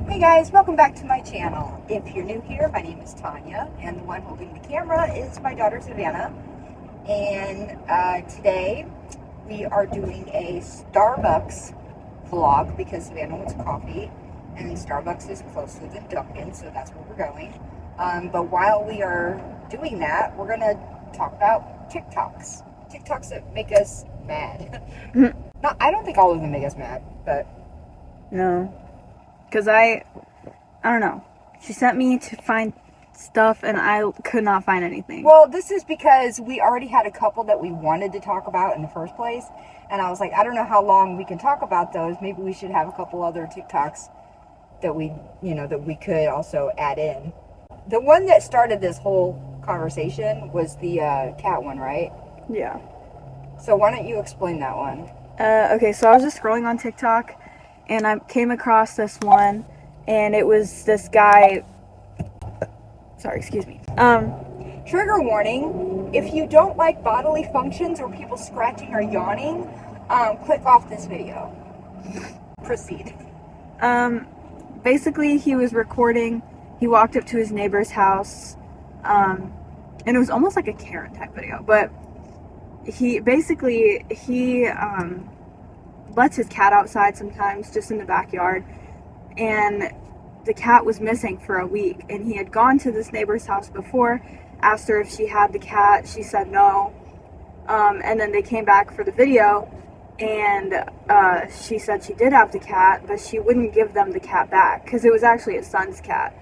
Hey guys, welcome back to my channel. If you're new here, my name is Tanya, and the one holding the camera is my daughter Savannah. And today we are doing a Starbucks vlog because Savannah wants coffee, and Starbucks is closer than Dunkin', so that's where we're going. But while we are doing that, we're gonna talk about TikToks. TikToks that make us mad. No, I don't think all of them make us mad, but No. Because I don't know. She sent me to find stuff and I could not find anything. well, this is because we already had a couple that we wanted to talk about in the first place. And I was like, I don't know how long we can talk about those. Maybe we should have a couple other TikToks that we could also add in. The one that started this whole conversation was the cat one, right? Yeah. So why don't you explain that one? Okay, so I was just scrolling on TikTok and I came across this one and it was this guy. Sorry, excuse me. Trigger warning, if you don't like bodily functions or people scratching or yawning, click off this video. Proceed. Basically he was recording, he walked up to his neighbor's house, and it was almost like a Karen type video, but he lets his cat outside sometimes just in the backyard, and the cat was missing for a week, and he had gone to this neighbor's house before, asked her if she had the cat, she said no, and then they came back for the video, and she said she did have the cat, but she wouldn't give them the cat back, because it was actually his son's cat,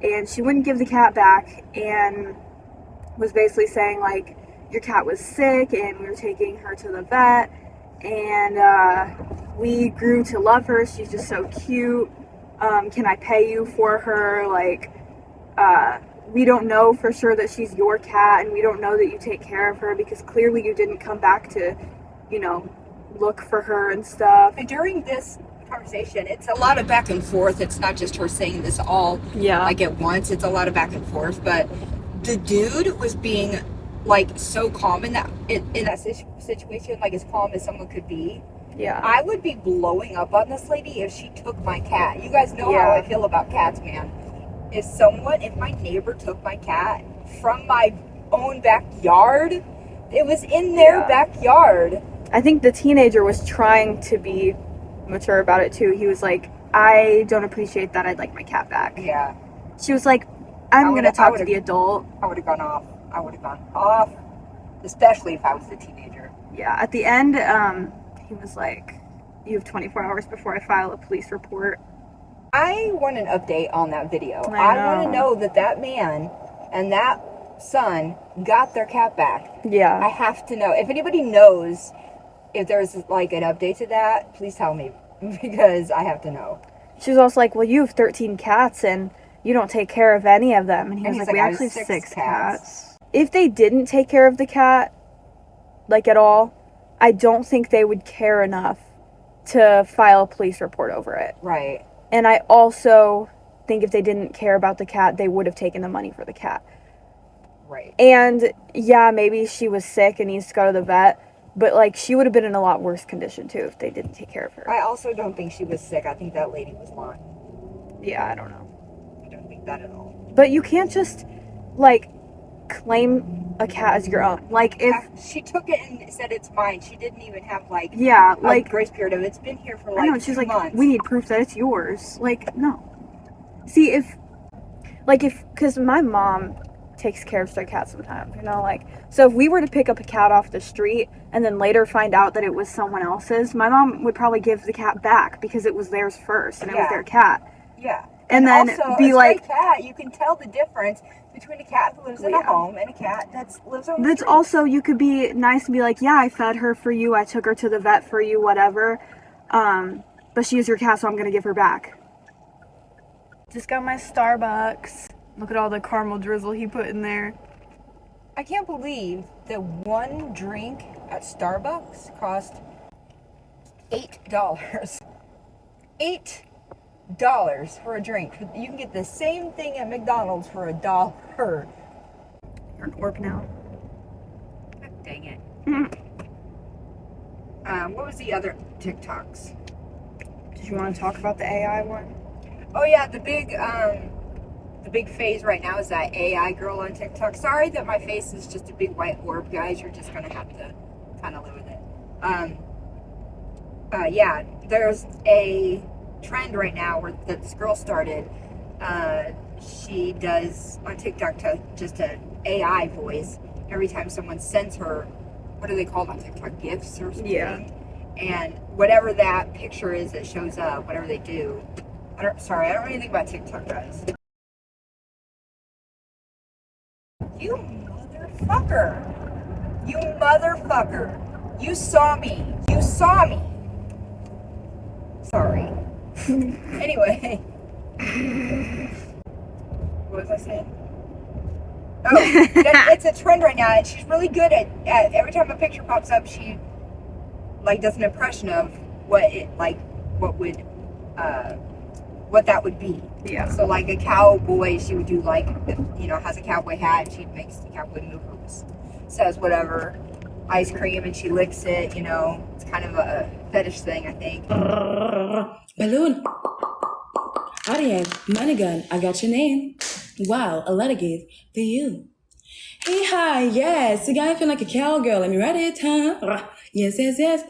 and she wouldn't give the cat back, and was basically saying, like, your cat was sick, and we were taking her to the vet, and we grew to love her, she's just so cute, can I pay you for her, like, we don't know for sure that she's your cat, and we don't know that you take care of her, because clearly you didn't come back to, look for her and stuff. And during this conversation, it's a lot of back and forth. It's not just her saying this all like at once. It's a lot of back and forth. But the dude was being like so calm in that situation, like as calm as someone could be. Yeah. I would be blowing up on this lady if she took my cat. You guys know how I feel about cats, man. If my neighbor took my cat from my own backyard, it was in their backyard. I think the teenager was trying to be mature about it too. He was like, I don't appreciate that, I'd like my cat back. Yeah. She was like, I'm going to talk to the adult. I would have gone off. Especially if I was a teenager. Yeah, at the end, he was like, you have 24 hours before I file a police report. I want an update on that video. I want to know that man and that son got their cat back. Yeah. I have to know. If anybody knows if there's like an update to that, please tell me, because I have to know. She was also like, well, you have 13 cats and you don't take care of any of them. And he was like, we actually have 6 cats. If they didn't take care of the cat, like at all, I don't think they would care enough to file a police report over it. Right. And I also think if they didn't care about the cat, they would have taken the money for the cat. Right. And yeah, maybe she was sick and needs to go to the vet, but like she would have been in a lot worse condition too if they didn't take care of her. I also don't think she was sick. I think that lady was lying. Yeah, I don't know. I don't think that at all. But you can't just like claim a cat as your own. Like if she took it and said it's mine, she didn't even have like a grace period of it's been here for like I know, she's 2 like, months. We need proof that it's yours. Like, no. See, because my mom takes care of stray cats sometimes, so if we were to pick up a cat off the street and then later find out that it was someone else's, my mom would probably give the cat back because it was theirs first and it was their cat. Yeah. And then also, be like, cat, you can tell the difference between a cat who lives in a home and a cat that lives on the street. Also, you could be nice and be like, yeah, I fed her for you, I took her to the vet for you, whatever, but she is your cat, so I'm gonna give her back. Just got my Starbucks. Look at all the caramel drizzle he put in there. I can't believe that one drink at Starbucks cost $8. $8 for a drink. You can get the same thing at McDonald's for $1. You're an orc now. God dang it. What was the other TikToks? Did you want to talk about the AI one? Oh yeah, the big phase right now is that AI girl on TikTok. Sorry that my face is just a big white orb, guys. You're just gonna have to kind of live with it. Yeah, there's a trend right now where that this girl started. She does on TikTok just an AI voice every time someone sends her. What do they call them on TikTok? GIFs or something. Yeah. And whatever that picture is that shows up, whatever they do. I don't know anything about TikTok, guys. You motherfucker. You motherfucker. You saw me. You saw me. Sorry. Anyway. What was I saying? Oh, it's a trend right now, and she's really good at every time a picture pops up, she like does an impression of what that would be. Yeah. So like a cowboy, she would do like, has a cowboy hat, and she makes the cowboy movements, says whatever, ice cream, and she licks it. It's kind of a fetish thing, I think. Balloon. Audio, money gun, I got your name. Wow, a letter gave for you. Hey, hi, yes, you gotta feel like a cowgirl. Let me write it down. Yes, yes, yes.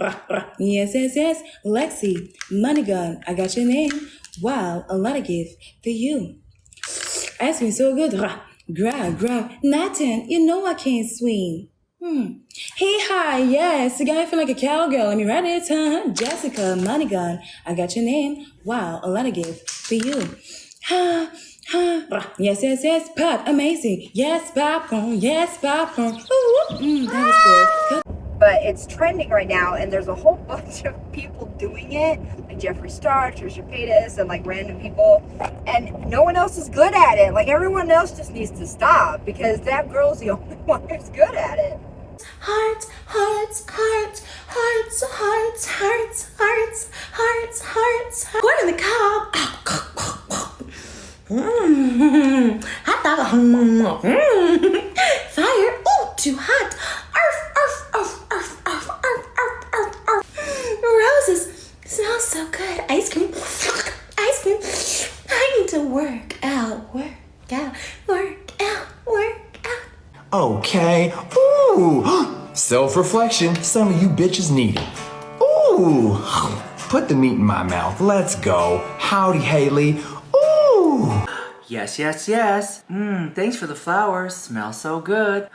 Yes, yes, yes. Lexi, money gun, I got your name. Wow, a letter gave for you. Ask me so good. Grab. Nothing, you know I can't swing. Hey, hi, yes, you gotta feel like a cowgirl. Let me write it down. Jessica, money gun, I got your name. Wow, a letter gave for you. Yes, yes, yes, pop, amazing. Yes, popcorn, that was good. But it's trending right now, and there's a whole bunch of people doing it, like Jeffree Star, trishapaytas, and like random people, and no one else is good at it. Like everyone else just needs to stop, because that girl's the only one who's good at it. Hearts. Corn in the cob. Hot dog. Fire. Ooh, too hot. Roses smell so good. Ice cream. I need to work out. Okay. Ooh. Self-reflection. Some of you bitches need it. Ooh. Put the meat in my mouth. Let's go. Howdy, Haley. Ooh. Yes. Thanks for the flowers. Smells so good.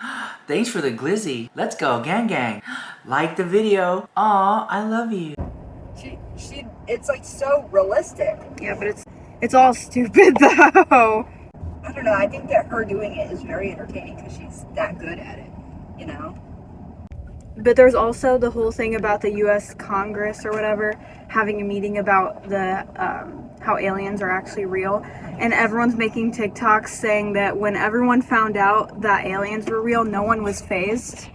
Thanks for the glizzy. Let's go, gang. Like the video. Aw, I love you. It's like so realistic. Yeah, but it's all stupid though. I don't know. I think that her doing it is very entertaining because she's that good at it. But there's also the whole thing about the U.S. Congress or whatever having a meeting about the how aliens are actually real, and everyone's making TikToks saying that when everyone found out that aliens were real, no one was fazed.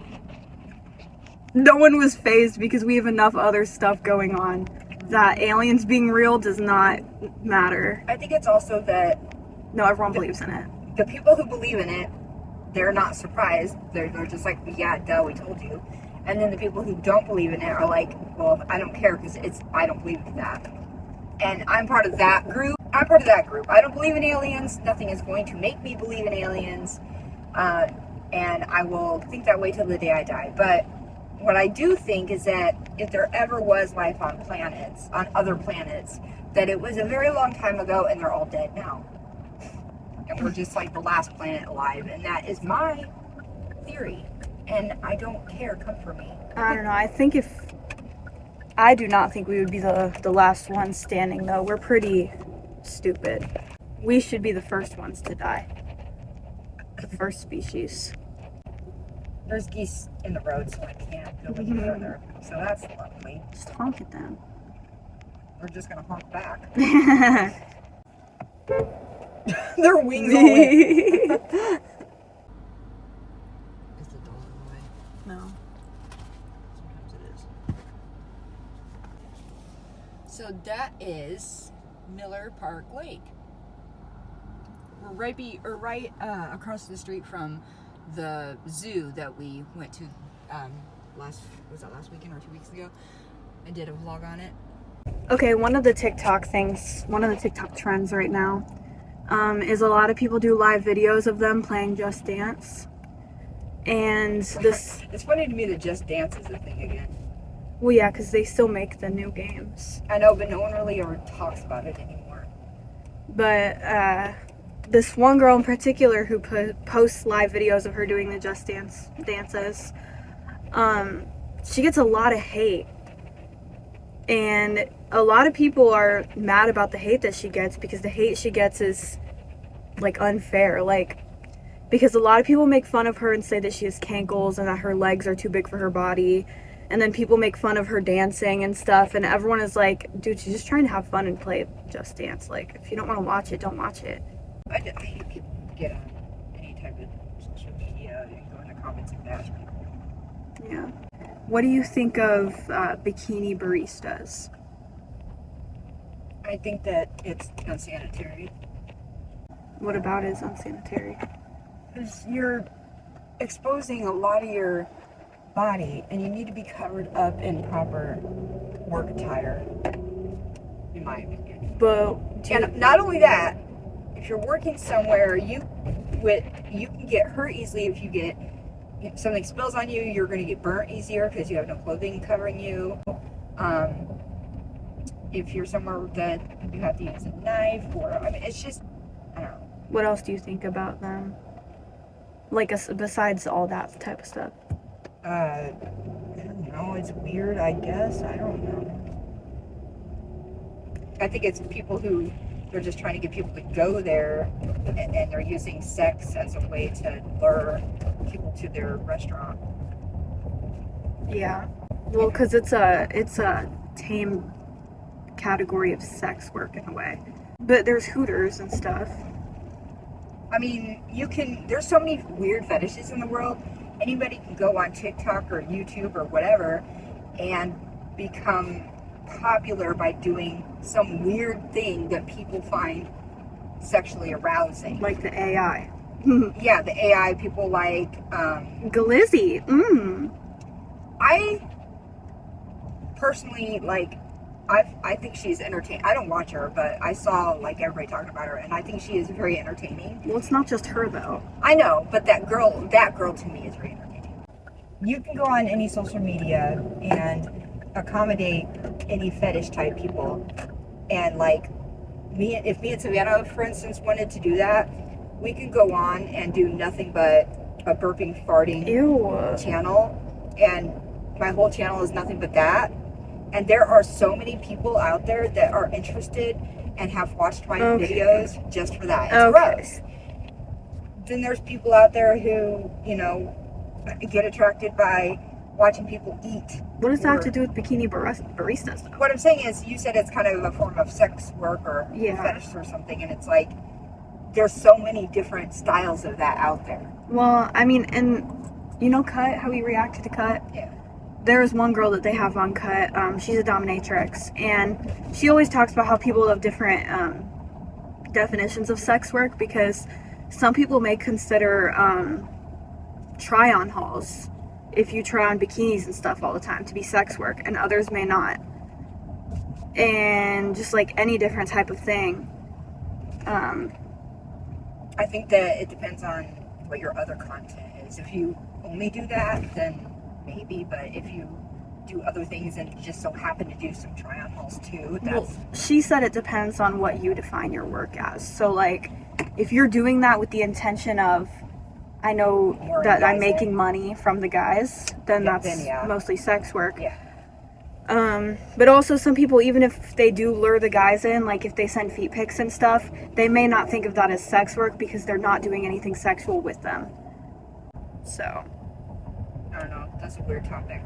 No one was fazed because we have enough other stuff going on. That aliens being real does not matter. I think it's also that No, everyone believes in it. the people who believe in it, they're not surprised. They're just like, yeah, duh, we told you. And then the people who don't believe in it are like, well, I don't care because I don't believe in that. And I'm part of that group. I don't believe in aliens. Nothing is going to make me believe in aliens. And I will think that way till the day I die. But what I do think is that if there ever was life on other planets, that it was a very long time ago and they're all dead now. And we're just like the last planet alive. And that is my theory. And I don't care. Come for me. I don't know. I do not think we would be the last ones standing, though. We're pretty stupid. We should be the first ones to die. The first species. There's geese in the road, so I can't go any further. So that's lovely. Just honk at them. We're just gonna honk back. Their wings all wet. Is the dog in the way? No. Sometimes it is. So that is Miller Park Lake. We're right across the street from the zoo that we went to last weekend or 2 weeks ago. I did a vlog on it. Okay, one of the TikTok trends right now is a lot of people do live videos of them playing Just Dance. And this, It's funny to me that Just Dance is a thing again. well, yeah, because they still make the new games. I know, but no one really ever talks about it anymore. But this one girl in particular who posts live videos of her doing the Just Dance dances, she gets a lot of hate. And a lot of people are mad about the hate that she gets because the hate she gets is, like, unfair. Like, because a lot of people make fun of her and say that she has cankles and that her legs are too big for her body. And then people make fun of her dancing and stuff. And everyone is like, dude, she's just trying to have fun and play Just Dance. Like, if you don't want to watch it, don't watch it. I hate people who get on any type of social media and go in the comments and bash people. Yeah. What do you think of bikini baristas? I think that it's unsanitary. What about it is unsanitary? Because you're exposing a lot of your body and you need to be covered up in proper work attire, in my opinion. But And not only that, if you're working somewhere, you can get hurt easily if something spills on you. You're going to get burnt easier because you have no clothing covering you. If you're somewhere that you have to use a knife, it's just, I don't know. what else do you think about them? Like, besides all that type of stuff? I don't know. It's weird, I guess. I don't know. I think it's people who they're just trying to get people to go there, and they're using sex as a way to lure people to their restaurant. Yeah. Well, because it's a tame category of sex work in a way. But there's Hooters and stuff. I mean, there's so many weird fetishes in the world. Anybody can go on TikTok or YouTube or whatever and become popular by doing some weird thing that people find sexually arousing. Like the AI. Yeah, the AI people like. Glizzy. I personally like. I think she's entertaining. I don't watch her, but I saw like everybody talking about her, and I think she is very entertaining. Well, it's not just her though. I know, but that girl to me is very entertaining. You can go on any social media and accommodate any fetish type people, and like if me and Savannah, for instance, wanted to do that, we can go on and do nothing but a burping, farting channel, and my whole channel is nothing but that. And there are so many people out there that are interested and have watched my videos just for that. It's gross. Then there's people out there who, get attracted by watching people eat. What does that have to do with bikini baristas though? What I'm saying is, you said it's kind of a form of sex work or fetish or something, and it's like, there's so many different styles of that out there. Well, I mean, and Cut, how we reacted to Cut? Yeah. There's one girl that they have on Cut. She's a dominatrix, and she always talks about how people have different definitions of sex work, because some people may consider try-on hauls, if you try on bikinis and stuff all the time, to be sex work, and others may not. And just like any different type of thing. I think that it depends on what your other content is. If you only do that, then maybe, but if you do other things and just so happen to do some try-on hauls too, that's... Well, she said it depends on what you define your work as. So, like, if you're doing that with the intention of, I know that I'm making money from the guys, then that's mostly sex work. Yeah. But also some people, even if they do lure the guys in, like if they send feet pics and stuff, they may not think of that as sex work because they're not doing anything sexual with them. So... I don't know. That's a weird topic.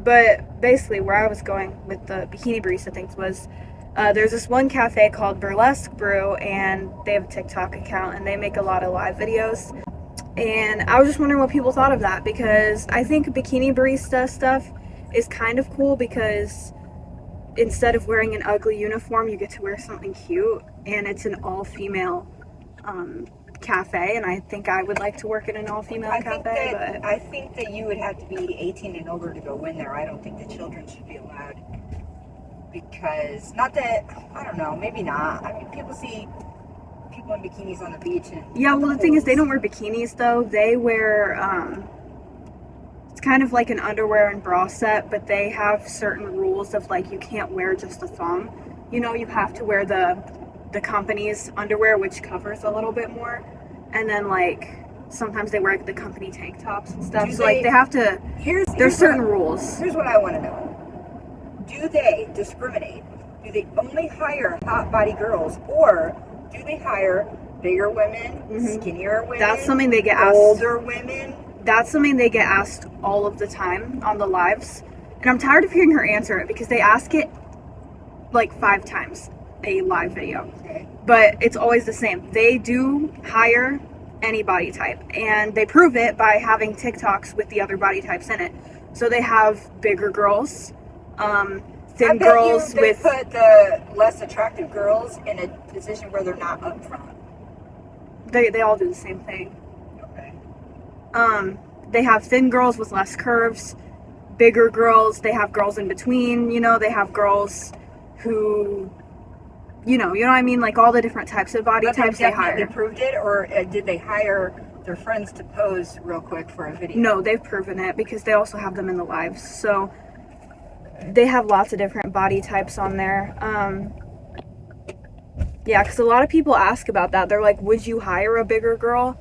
But basically where I was going with the bikini barista things was, there's this one cafe called Burlesque Brew, and they have a TikTok account, and they make a lot of live videos. And I was just wondering what people thought of that, because I think bikini barista stuff is kind of cool, because instead of wearing an ugly uniform, you get to wear something cute, and it's an all-female cafe, and I think I would like to work in an all-female cafe. I think that you would have to be 18 and older to go in there. I don't think the children should be allowed. because, not that, I don't know, maybe not. I mean, people see people in bikinis on the beach. And Yeah, well, the thing is, they don't wear bikinis, though. They wear, it's kind of like an underwear and bra set, but they have certain rules of, like, you can't wear just a thong. You know, you have to wear the company's underwear, which covers a little bit more. And then, like, sometimes they wear the company tank tops and stuff. So, like, they have to, there's certain rules. Here's what I want to know. Do they discriminate? Do they only hire hot body girls, or do they hire bigger women, skinnier women? That's something they get asked. Older women? That's something they get asked all of the time on the lives. And I'm tired of hearing her answer it because they ask it like 5 times a live video. Okay. But it's always the same. They do hire any body type, and they prove it by having TikToks with the other body types in it. So they have bigger girls, thin girls they with... put the less attractive girls in a position where they're not up front. They all do the same thing. Okay. They have thin girls with less curves, bigger girls, they have girls in between, you know, they have girls who, you know what I mean? Like all the different types of body types they hire. They proved it, or did they hire their friends to pose real quick for a video? No, they've proven it because they also have them in the lives. So they have lots of different body types on there. Yeah, because a lot of people ask about that. They're like, would you hire a bigger girl?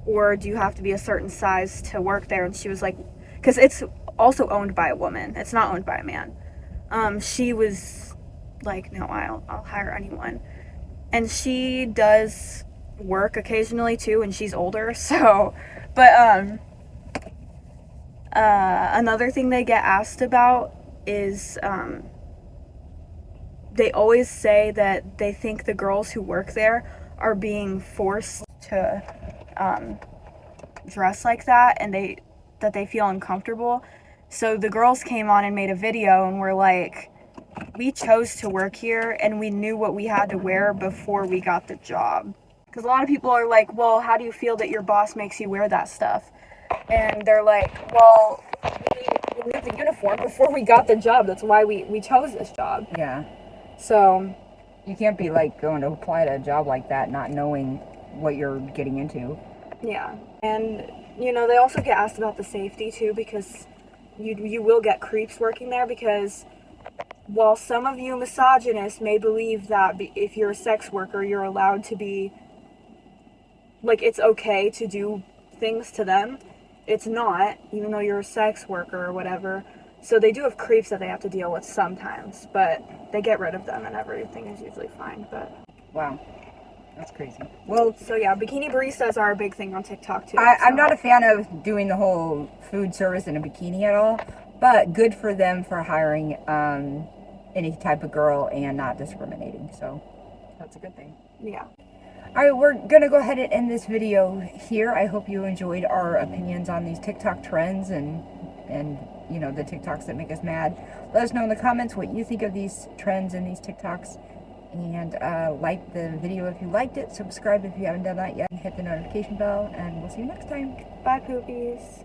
Or do you have to be a certain size to work there? And she was like, because it's also owned by a woman. It's not owned by a man. She was like, no, I'll hire anyone. And she does work occasionally too, and she's older. So, but another thing they get asked about is they always say that they think the girls who work there are being forced to dress like that, and that they feel uncomfortable. So the girls came on and made a video and were like, we chose to work here and we knew what we had to wear before we got the job. Because a lot of people are like, well, how do you feel that your boss makes you wear that stuff? And they're like, well, we knew the uniform before we got the job. That's why we chose this job. Yeah. So You can't be like going to apply to a job like that not knowing what you're getting into. yeah. And, you know, they also get asked about the safety too, because you will get creeps working there, because while some of you misogynists may believe that if you're a sex worker, you're allowed to be, like, it's okay to do things to them, it's not, even though you're a sex worker or whatever. So they do have creeps that they have to deal with sometimes, but they get rid of them and everything is usually fine. But Wow. That's crazy. Well, so yeah, bikini baristas are a big thing on TikTok too. I'm not a fan of doing the whole food service in a bikini at all, but good for them for hiring any type of girl and not discriminating. So that's a good thing. Yeah. All right, we're going to go ahead and end this video here. I hope you enjoyed our opinions on these TikTok trends and you know, the TikToks that make us mad. Let us know in the comments what you think of these trends and these TikToks. And like the video if you liked it. Subscribe if you haven't done that yet. And hit the notification bell. And we'll see you next time. Bye, poopies.